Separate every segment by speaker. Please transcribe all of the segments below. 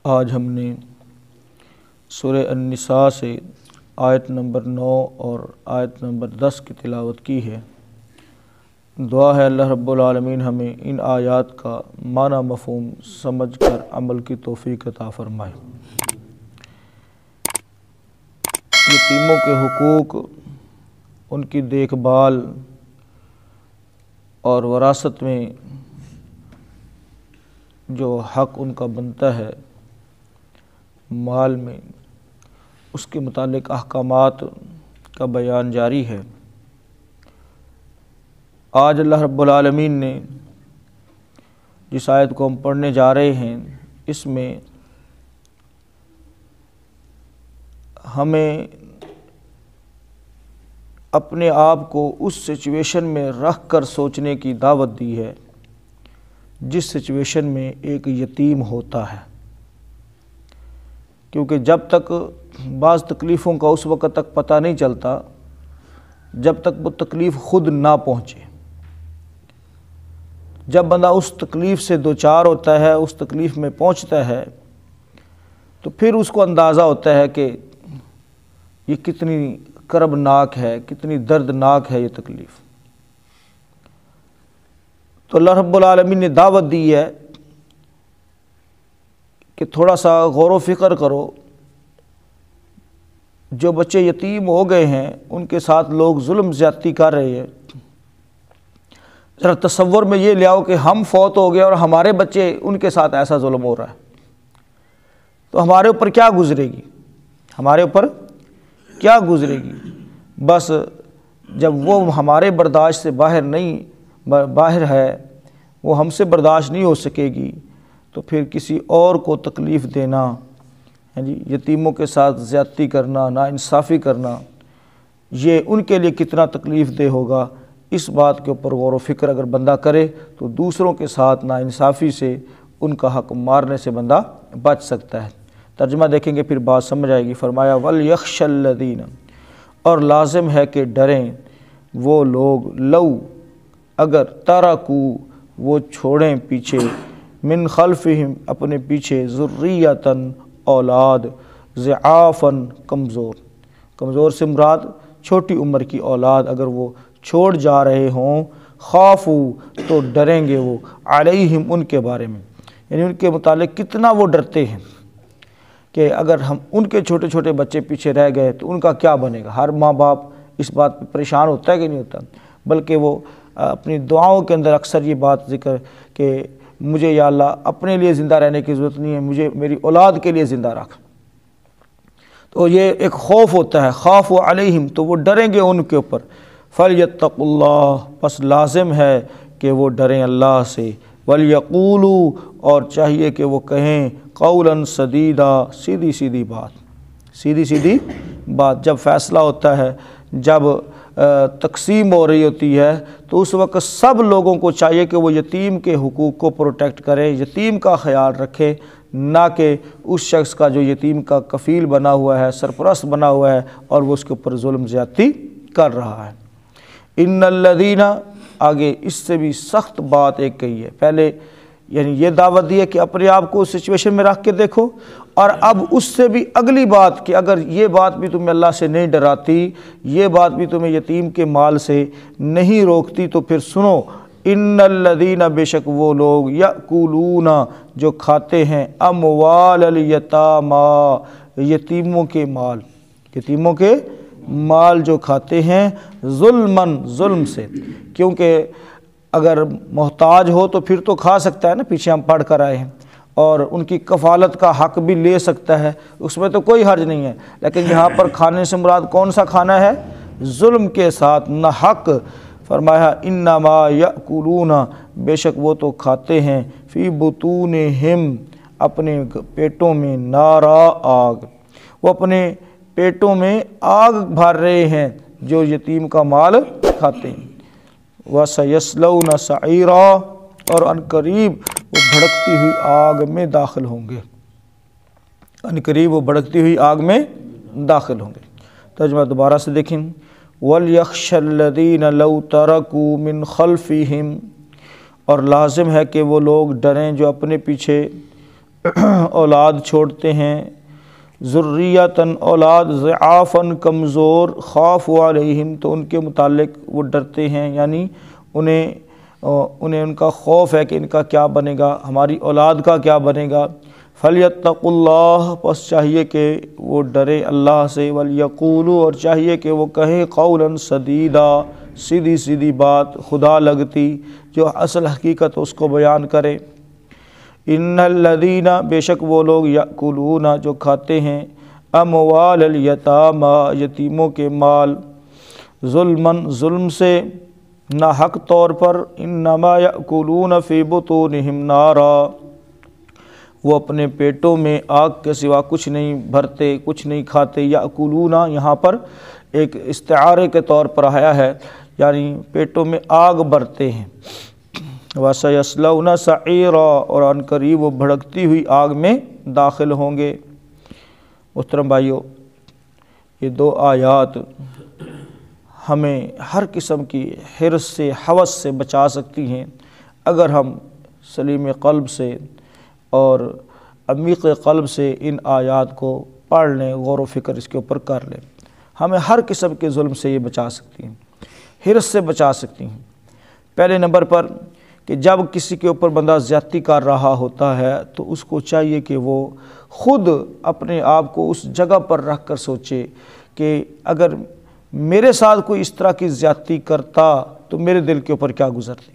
Speaker 1: آج ہم نے سورہ النساء سے آیت نمبر 9 اور آیت نمبر 10 کی تلاوت کی ہے۔ دعا ہے اللہ رب العالمین ہمیں ان آیات کا معنی مفہوم سمجھ کر عمل کی توفیق عطا فرمائے۔ یتیموں کے حقوق، ان کی دیکھ بھال اور وراثت میں جو حق ان کا بنتا ہے مال میں، اس کے متعلق احکامات کا بیان جاری ہے۔ آج اللہ رب العالمین نے جس آیت کو ہم پڑھنے جا رہے ہیں، اس میں ہمیں اپنے آپ کو اس سچویشن میں رکھ کر سوچنے کی دعوت دی ہے جس سچویشن میں ایک یتیم ہوتا ہے، کیونکہ جب تک بعض تکلیفوں کا اس وقت تک پتہ نہیں چلتا جب تک وہ تکلیف خود نہ پہنچے۔ جب بندہ اس تکلیف سے دوچار ہوتا ہے، اس تکلیف میں پہنچتا ہے، تو پھر اس کو اندازہ ہوتا ہے کہ یہ کتنی کربناک ہے، کتنی دردناک ہے یہ تکلیف۔ تو اللہ رب العالمین نے دعوت دی ہے کہ تھوڑا سا غور و فکر کرو، جو بچے یتیم ہو گئے ہیں ان کے ساتھ لوگ ظلم زیادتی کر رہے ہیں۔ ذرا تصور میں یہ لے آؤ کہ ہم فوت ہو گئے اور ہمارے بچے ان کے ساتھ ایسا ظلم ہو رہا ہے، تو ہمارے اوپر کیا گزرے گی؟ ہمارے اوپر کیا گزرے گی؟ بس جب وہ ہمارے برداشت سے باہر ہے، وہ ہم سے برداشت نہیں ہو سکے گی، تو پھر کسی اور کو تکلیف دینا، یتیموں کے ساتھ زیادتی کرنا، ناانصافی کرنا، یہ ان کے لیے کتنا تکلیف دہ ہوگا۔ اس بات کے اوپر غور و فکر اگر بندہ کرے تو دوسروں کے ساتھ ناانصافی سے، ان کا حق مارنے سے بندہ بچ سکتا ہے۔ ترجمہ دیکھیں گے پھر بات سمجھ آئے گی۔ فرمایا وَلْيَخْشَ الَّذِينَ، اور لازم ہے کہ ڈریں وہ لوگ، لو اگر، ترکوا وہ چھوڑیں پیچھے، من خلفہم اپنے پیچھے، ذریۃً اولاد، ضعافاً کمزور سے مراد چھوٹی عمر کی اولاد اگر وہ چھوڑ جا رہے ہوں، خافوا تو ڈریں گے وہ، علیہم ان کے بارے میں، یعنی ان کے متعلق کتنا وہ ڈرتے ہیں کہ اگر ہم ان کے چھوٹے چھوٹے بچے پیچھے رہ گئے تو ان کا کیا بنے گا۔ ہر ماں باپ اس بات پہ پریشان ہوتا ہے کہ نہیں ہوتا، بلکہ وہ اپنی دعاؤں کے اندر اکثر یہ بات ذکر کہ مجھے یا اللہ اپنے لیے زندہ رہنے کی ضرورت نہیں ہے، مجھے میری اولاد کے لیے زندہ رکھ۔ تو یہ ایک خوف ہوتا ہے، خاف علیہم، تو وہ ڈریں گے ان کے اوپر۔ فَلْيَتَّقُوا اللَّهَ، پس لازم ہے کہ وہ ڈریں اللہ سے۔ وَلْيَقُولُوا، اور چاہیے کہ وہ کہیں، قَوْلًا سَدِيدًا، سیدھی بات۔ جب فیصلہ ہوتا ہے، جب تقسیم ہو رہی ہوتی ہے، تو اس وقت سب لوگوں کو چاہیے کہ وہ یتیم کے حقوق کو پروٹیکٹ کرے، یتیم کا خیال رکھے، نہ کہ اس شخص کا جو یتیم کا کفیل بنا ہوا ہے، سرپرست بنا ہوا ہے اور وہ اس کے اوپر ظلم زیادتی کر رہا ہے۔ ان الذین، آگے اس سے بھی سخت بات ایک کہی ہے۔ پہلے یعنی یہ دعوت دی ہے کہ اپنے آپ کو اس سچویشن میں رکھ کے دیکھو، اور اب اس سے بھی اگلی بات کہ اگر یہ بات بھی تمہیں اللہ سے نہیں ڈراتی، یہ بات بھی تمہیں یتیم کے مال سے نہیں روکتی، تو پھر سنو، ان الذین، بے شک وہ لوگ، یأکلون جو کھاتے ہیں، اموال الیتامی، یتیموں کے مال جو کھاتے ہیں، ظلماً، ظلم سے، کیونکہ اگر محتاج ہو تو پھر تو کھا سکتا ہے نا، پیچھے ہم پڑھ کر آئے ہیں، اور ان کی کفالت کا حق بھی لے سکتا ہے، اس میں تو کوئی حرج نہیں ہے، لیکن یہاں پر کھانے سے مراد کون سا کھانا ہے؟ ظلم کے ساتھ، نہ حق۔ فرمایا انما یأکلون، بے شک وہ تو کھاتے ہیں، فی بطونہم، اپنے پیٹوں میں، نارا، آگ، وہ اپنے پیٹوں میں آگ بھر رہے ہیں جو یتیم کا مال کھاتے ہیں۔ وَسَيَصْلَوْنَ سَعِيرًا، اور ان قریب وہ بھڑکتی ہوئی آگ میں داخل ہوں گے، ترجمہ دوبارہ سے دیکھیں۔ وَلْيَخْشَ الَّذِينَ لَوْ تَرَكُوا مِنْ خَلْفِهِمْ، اور لازم ہے کہ وہ لوگ ڈریں جو اپنے پیچھے اولاد چھوڑتے ہیں، ذریتاً اولاد، ضعافاً کمزور، خاف علیہم تو ان کے متعلق وہ ڈرتے ہیں، یعنی انہیں ان کا خوف ہے کہ ان کا کیا بنے گا، ہماری اولاد کا کیا بنے گا۔ فلیتقوا اللہ، پس چاہیے کہ وہ ڈرے اللہ سے، ولیقولوا اور چاہیے کہ وہ کہیں قولا سدیدا، سیدھی سیدھی بات خدا لگتی جو اصل حقیقت اس کو بیان کرے۔ ان الذین، بے شک وہ لوگ، یأکلون جو کھاتے ہیں، اموال الیتامی یتیموں کے مال، ظلماً ظلم سے، ناحق طور پر، انما یأکلون فی بطونہم نارا، وہ اپنے پیٹوں میں آگ کے سوا کچھ نہیں بھرتے، کچھ نہیں کھاتے۔ یأکلون یہاں پر ایک استعارے کے طور پر آیا ہے، یعنی پیٹوں میں آگ بھرتے ہیں۔ وَسَيَصْلَوْنَ سَعِيرًا، اور ان قریب وہ بھڑکتی ہوئی آگ میں داخل ہوں گے۔ محترم بھائیو، یہ دو آیات ہمیں ہر قسم کی حرص سے، ہوس سے بچا سکتی ہیں اگر ہم سلیم قلب سے اور عمیق قلب سے ان آیات کو پڑھ لیں، غور و فکر اس کے اوپر کر لیں۔ ہمیں ہر قسم کے ظلم سے یہ بچا سکتی ہیں، حرص سے بچا سکتی ہیں۔ پہلے نمبر پر کہ جب کسی کے اوپر بندہ زیادتی کر رہا ہوتا ہے تو اس کو چاہیے کہ وہ خود اپنے آپ کو اس جگہ پر رکھ کر سوچے کہ اگر میرے ساتھ کوئی اس طرح کی زیادتی کرتا تو میرے دل کے اوپر کیا گزرتی۔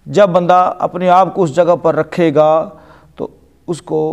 Speaker 1: جب بندہ اپنے آپ کو اس جگہ پر رکھے گا تو اس کو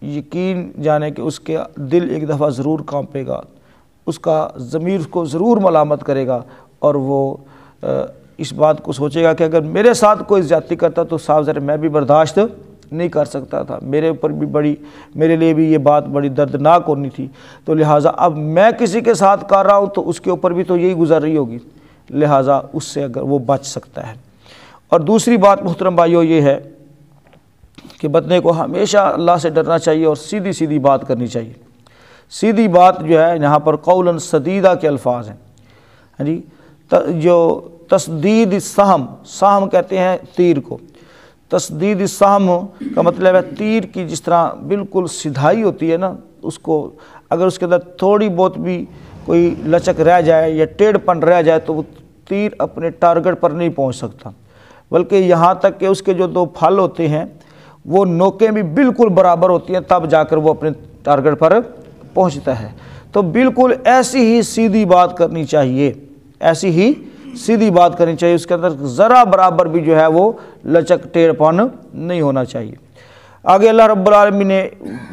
Speaker 1: یقین جانے کہ اس کے دل ایک دفعہ ضرور کانپے گا، اس کا ضمیر اس کو ضرور ملامت کرے گا، اور وہ اس بات کو سوچے گا کہ اگر میرے ساتھ کوئی زیادتی کرتا تو صاحب ذرا میں بھی برداشت نہیں کر سکتا تھا، میرے لیے بھی یہ بات بڑی دردناک ہونی تھی، تو لہٰذا اب میں کسی کے ساتھ کر رہا ہوں تو اس کے اوپر بھی تو یہی گزر رہی ہوگی، لہٰذا اس سے اگر وہ بچ سکتا ہے۔ اور دوسری بات محترم بھائیو یہ ہے کہ بندے کو ہمیشہ اللہ سے ڈرنا چاہیے اور سیدھی سیدھی بات کرنی چاہیے۔ سیدھی بات جو ہے یہاں پر قولاً سدیدہ کے الفاظ ہیں، جی، جو تسدید السہم، سہم کہتے ہیں تیر کو، تسدید السہم کا مطلب ہے تیر کی جس طرح بالکل سدھائی ہوتی ہے نا، اس کو اگر اس کے اندر تھوڑی بہت بھی کوئی لچک رہ جائے یا ٹیڑھ پن رہ جائے تو وہ تیر اپنے ٹارگٹ پر نہیں پہنچ سکتا، بلکہ یہاں تک کہ اس کے جو دو پھل ہوتے ہیں وہ نوکیں بھی بالکل برابر ہوتی ہیں، تب جا کر وہ اپنے ٹارگٹ پر پہنچتا ہے۔ تو بالکل ایسی ہی سیدھی بات کرنی چاہیے، ایسی ہی سیدھی بات کرنی چاہیے، اس کے اندر ذرا برابر بھی جو ہے وہ لچک ٹیڑھ پن نہیں ہونا چاہیے۔ آگے اللہ رب العالمین نے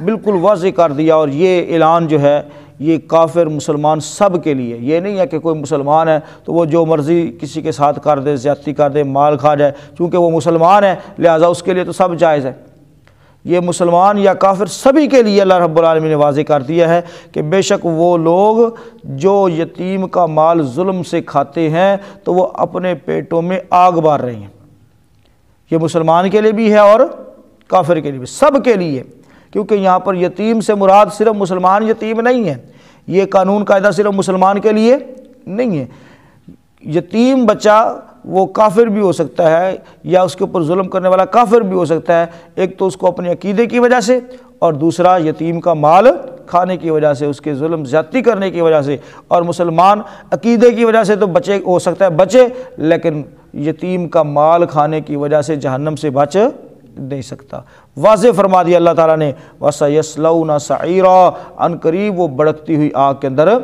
Speaker 1: بالکل واضح کر دیا، اور یہ اعلان جو ہے یہ کافر مسلمان سب کے لیے، یہ نہیں ہے کہ کوئی مسلمان ہے تو وہ جو مرضی کسی کے ساتھ کر دے، زیادتی کر دے، مال کھا جائے، چونکہ وہ مسلمان ہے لہٰذا اس کے لیے تو سب جائز ہے۔ یہ مسلمان یا کافر سبھی کے لیے اللہ رب العالمین نے واضح کر دیا ہے کہ بے شک وہ لوگ جو یتیم کا مال ظلم سے کھاتے ہیں تو وہ اپنے پیٹوں میں آگ بار رہے ہیں۔ یہ مسلمان کے لیے بھی ہے اور کافر کے لیے بھی، سب کے لیے، کیونکہ یہاں پر یتیم سے مراد صرف مسلمان یتیم نہیں ہے، یہ قانون قاعدہ صرف مسلمان کے لیے نہیں ہے۔ یتیم بچہ وہ کافر بھی ہو سکتا ہے یا اس کے اوپر ظلم کرنے والا کافر بھی ہو سکتا ہے، ایک تو اس کو اپنے عقیدے کی وجہ سے، اور دوسرا یتیم کا مال کھانے کی وجہ سے، اس کے ظلم زیادتی کرنے کی وجہ سے۔ اور مسلمان عقیدے کی وجہ سے تو بچے ہو سکتا ہے بچے، لیکن یتیم کا مال کھانے کی وجہ سے جہنم سے بچ نہیں سکتا۔ واضح فرما دیا اللہ تعالیٰ نے، وَسَيَصْلَوْنَ سَعِيرًا، ان قریب وہ بھڑکتی ہوئی آگ کے اندر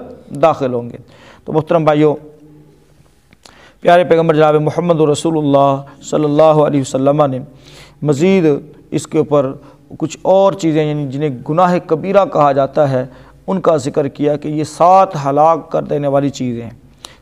Speaker 1: داخل ہوں گے۔ تو محترم بھائیو، پیارے پیغمبر جناب محمد رسول اللہ صلی اللہ علیہ وسلم نے مزید اس کے اوپر کچھ اور چیزیں، یعنی جنہیں گناہ کبیرہ کہا جاتا ہے، ان کا ذکر کیا کہ یہ 7 ہلاک کر دینے والی چیزیں ہیں،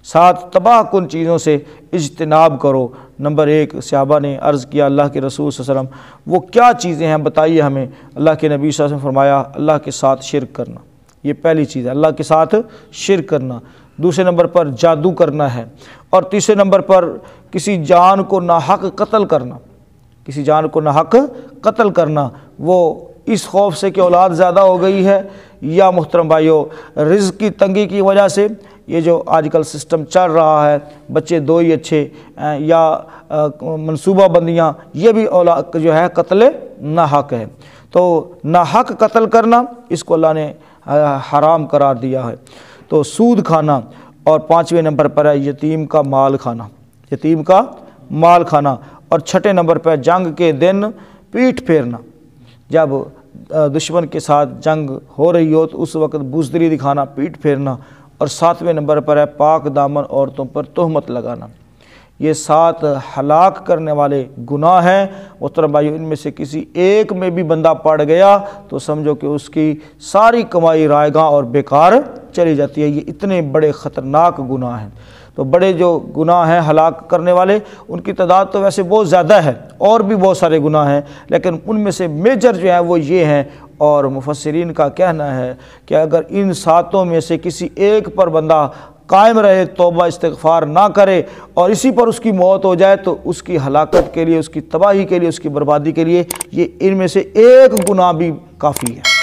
Speaker 1: 7 تباہ کن چیزوں سے اجتناب کرو۔ نمبر 1 صحابہ نے عرض کیا اللہ کے رسول صلی اللہ علیہ وسلم وہ کیا چیزیں ہیں بتائیے ہمیں۔ اللہ کے نبی صلی اللہ علیہ وسلم فرمایا اللہ کے ساتھ شرک کرنا، یہ پہلی چیز ہے، اللہ کے ساتھ شرک کرنا۔ دوسرے نمبر پر جادو کرنا ہے، اور تیسرے نمبر پر کسی جان کو ناحق قتل کرنا، کسی جان کو ناحق قتل کرنا، وہ اس خوف سے کہ اولاد زیادہ ہو گئی ہے، یا محترم بھائیو رزق کی تنگی کی وجہ سے، یہ جو آج کل سسٹم چل رہا ہے بچے دو ہی اچھے یا منصوبہ بندیاں، یہ بھی اولاد جو ہے قتل ناحق ہے۔ تو ناحق قتل کرنا اس کو اللہ نے حرام قرار دیا ہے۔ تو سود کھانا، اور 5ویں نمبر پر ہے یتیم کا مال کھانا، یتیم کا مال کھانا، اور 6 نمبر پہ جنگ کے دن پیٹھ پھیرنا، جب دشمن کے ساتھ جنگ ہو رہی ہو تو اس وقت بزدلی دکھانا، پیٹھ پھیرنا، اور 7ویں نمبر پر ہے پاک دامن عورتوں پر تہمت لگانا۔ یہ 7 ہلاک کرنے والے گناہ ہیں محترم بھائیو۔ ان میں سے کسی ایک میں بھی بندہ پڑ گیا تو سمجھو کہ اس کی ساری کمائی رائے گاں اور بیکار چلی جاتی ہے۔ یہ اتنے بڑے خطرناک گناہ ہیں۔ تو بڑے جو گناہ ہیں ہلاک کرنے والے، ان کی تعداد تو ویسے بہت زیادہ ہے، اور بھی بہت سارے گناہ ہیں، لیکن ان میں سے میجر جو ہیں وہ یہ ہیں۔ اور مفسرین کا کہنا ہے کہ اگر ان 7 میں سے کسی ایک پر بندہ قائم رہے، توبہ استغفار نہ کرے، اور اسی پر اس کی موت ہو جائے، تو اس کی ہلاکت کے لیے، اس کی تباہی کے لیے، اس کی بربادی کے لیے یہ ان میں سے ایک گناہ بھی کافی ہے۔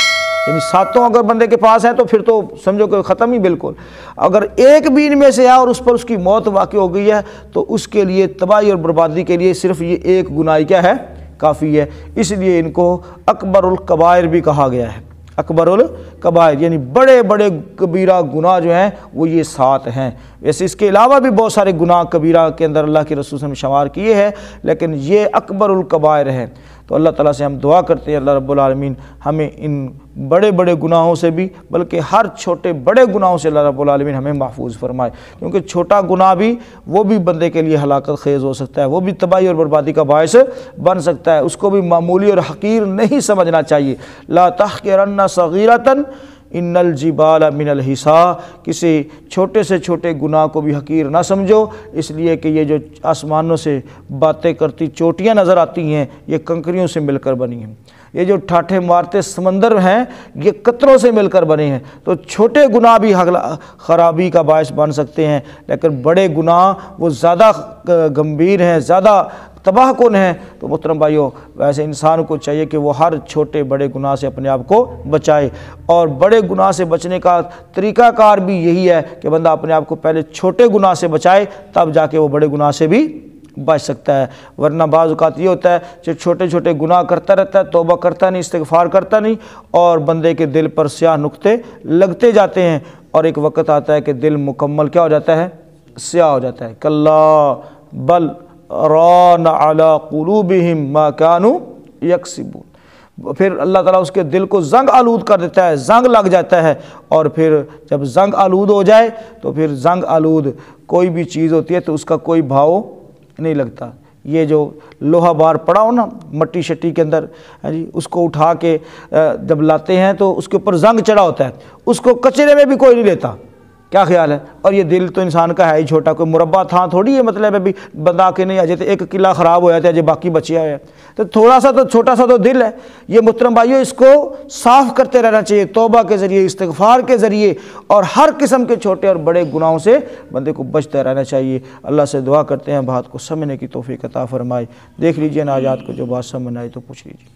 Speaker 1: یعنی 7 اگر بندے کے پاس ہیں تو پھر تو سمجھو کہ ختم ہی بالکل۔ اگر ایک بھی ان میں سے ہے اور اس پر اس کی موت واقع ہو گئی ہے تو اس کے لیے تباہی اور بربادی کے لیے صرف یہ ایک گناہ کیا ہے؟ کافی ہے۔ اس لیے ان کو اکبر الکبائر بھی کہا گیا ہے۔ اکبر الکبائر یعنی بڑے بڑے کبیرہ گناہ جو ہیں وہ یہ 7 ہیں۔ ویسے اس کے علاوہ بھی بہت سارے گناہ کبیرہ کے اندر اللہ کے رسول نے شمار کیے ہیں، لیکن یہ اکبر الکبائر ہیں۔ تو اللہ تعالیٰ سے ہم دعا کرتے ہیں اللہ رب العالمین ہمیں ان بڑے بڑے گناہوں سے بھی، بلکہ ہر چھوٹے بڑے گناہوں سے اللہ رب العالمین ہمیں محفوظ فرمائے، کیونکہ چھوٹا گناہ بھی وہ بھی بندے کے لیے ہلاکت خیز ہو سکتا ہے، وہ بھی تباہی اور بربادی کا باعث بن سکتا ہے، اس کو بھی معمولی اور حقیر نہیں سمجھنا چاہیے۔ لا تحقرن صغیرۃ ان الجبال من الحصا، کسی چھوٹے سے چھوٹے گناہ کو بھی حقیر نہ سمجھو، اس لیے کہ یہ جو آسمانوں سے باتیں کرتی چوٹیاں نظر آتی ہیں یہ کنکریوں سے مل کر بنی ہیں، یہ جو ٹھاٹھے مارتے سمندر ہیں یہ قطروں سے مل کر بنے ہیں۔ تو چھوٹے گناہ بھی خرابی کا باعث بن سکتے ہیں، لیکن بڑے گناہ وہ زیادہ گمبھیر ہیں، زیادہ تباہ کن ہیں۔ تو محترم بھائیو ویسے انسان کو چاہیے کہ وہ ہر چھوٹے بڑے گناہ سے اپنے آپ کو بچائے، اور بڑے گناہ سے بچنے کا طریقہ کار بھی یہی ہے کہ بندہ اپنے آپ کو پہلے چھوٹے گناہ سے بچائے، تب جا کے وہ بڑے گناہ سے بھی بچ سکتا ہے۔ ورنہ بعض اوقات یہ ہوتا ہے کہ چھوٹے چھوٹے گناہ کرتا رہتا ہے، توبہ کرتا نہیں، استغفار کرتا نہیں، اور بندے کے دل پر سیاہ نقطے لگتے جاتے ہیں، اور ایک وقت آتا ہے کہ دل مکمل کیا ہو جاتا ہے؟ سیاہ ہو جاتا ہے۔ کلا بل ران علی قلوبہم ما کانوا یکسبون، پھر اللہ تعالیٰ اس کے دل کو زنگ آلود کر دیتا ہے، زنگ لگ جاتا ہے، اور پھر جب زنگ آلود ہو جائے تو پھر زنگ آلود کوئی بھی چیز ہوتی ہے تو اس کا کوئی بھاؤ نہیں لگتا۔ یہ جو لوہا بار پڑا ہو نا مٹی شٹی کے اندر، جی اس کو اٹھا کے جب لاتے ہیں تو اس کے اوپر زنگ چڑھا ہوتا ہے، اس کو کچرے میں بھی کوئی نہیں لیتا۔ کیا خیال ہے؟ اور یہ دل تو انسان کا ہے ہی چھوٹا، کوئی مربع تھا تھوڑی ہے، مطلب ہے بھی بندہ کے نہیں آ جاتے، ایک قلعہ خراب ہو جاتا ہے جو باقی بچیا ہے، تو تھوڑا سا تو چھوٹا سا تو دل ہے۔ یہ محترم بھائیو اس کو صاف کرتے رہنا چاہیے توبہ کے ذریعے، استغفار کے ذریعے، اور ہر قسم کے چھوٹے اور بڑے گناہوں سے بندے کو بچتا رہنا چاہیے۔ اللہ سے دعا کرتے ہیں بات کو سمجھنے کی توفیق عطا فرمائے۔ دیکھ لیجئے نا آیات کو، جو بات سمجھ آئے تو پوچھ لیجیے۔